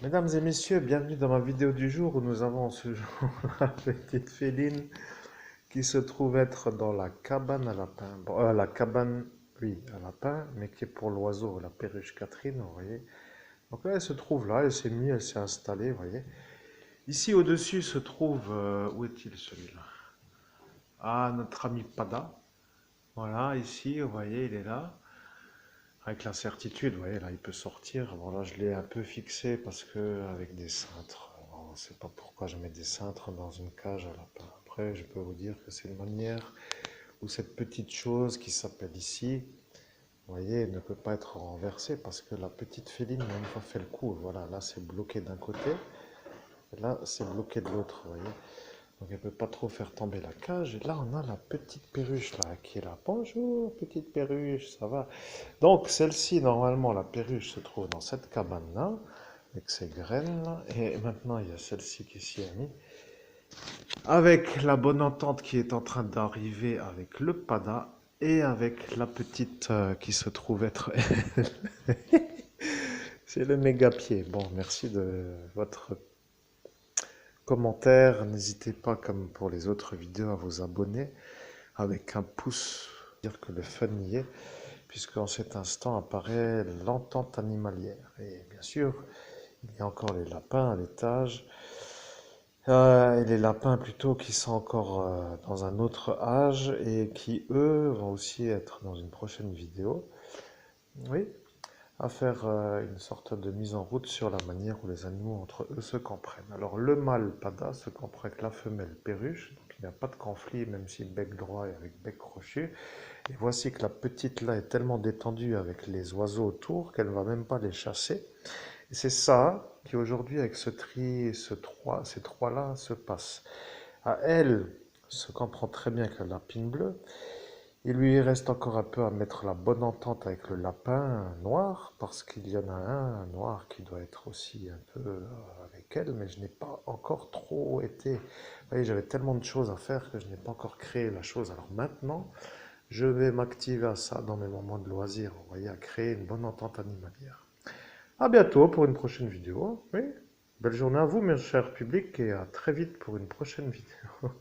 Mesdames et messieurs, bienvenue dans ma vidéo du jour où nous avons ce jour la petite féline qui se trouve être dans la cabane à lapin. Bon, la cabane, oui, à lapin, mais qui est pour l'oiseau, la perruche Catherine, vous voyez. Donc là, elle se trouve là, elle s'est mise, elle s'est installée, vous voyez. Ici au-dessus se trouve, où est-il celui-là? Ah, notre ami Pada. Voilà, ici, vous voyez, il est là. Avec la certitude, vous voyez, là, il peut sortir. Bon, là, je l'ai un peu fixé parce que avec des cintres, on ne sait pas pourquoi je mets des cintres dans une cage à lapin. Après, je peux vous dire que c'est une manière où cette petite chose qui s'appelle ici, vous voyez, ne peut pas être renversée parce que la petite féline n'a même pas fait le coup. Voilà, là, c'est bloqué d'un côté, et là, c'est bloqué de l'autre, vous voyez. Donc, elle ne peut pas trop faire tomber la cage. Et là, on a la petite perruche, là, qui est là. Bonjour, petite perruche, ça va? Donc, celle-ci, normalement, la perruche se trouve dans cette cabane-là, avec ses graines, là. Et maintenant, il y a celle-ci qui s'y est mise. Avec la bonne entente qui est en train d'arriver avec le pada et avec la petite qui se trouve être... C'est le méga pied. Bon, merci de votre commentaire. N'hésitez pas, comme pour les autres vidéos, à vous abonner avec un pouce, dire que le fun y est, puisqu'en cet instant apparaît l'entente animalière. Et bien sûr, il y a encore les lapins à l'étage, et les lapins plutôt qui sont encore dans un autre âge et qui, eux, vont aussi être dans une prochaine vidéo. Oui, à faire une sorte de mise en route sur la manière où les animaux entre eux se comprennent. Alors le mâle pada se comprend avec la femelle perruche, donc il n'y a pas de conflit même si bec droit et avec bec crochu. Et voici que la petite là est tellement détendue avec les oiseaux autour qu'elle ne va même pas les chasser. Et c'est ça qui aujourd'hui avec ce tri, ces trois-là se passe. À elle se comprend très bien que la lapine bleue. Il lui reste encore un peu à mettre la bonne entente avec le lapin noir, parce qu'il y en a un noir qui doit être aussi un peu avec elle, mais je n'ai pas encore trop été... Vous voyez, j'avais tellement de choses à faire que je n'ai pas encore créé la chose. Alors maintenant, je vais m'activer à ça dans mes moments de loisirs, vous voyez, à créer une bonne entente animalière. À bientôt pour une prochaine vidéo. Oui, belle journée à vous, mes chers publics, et à très vite pour une prochaine vidéo.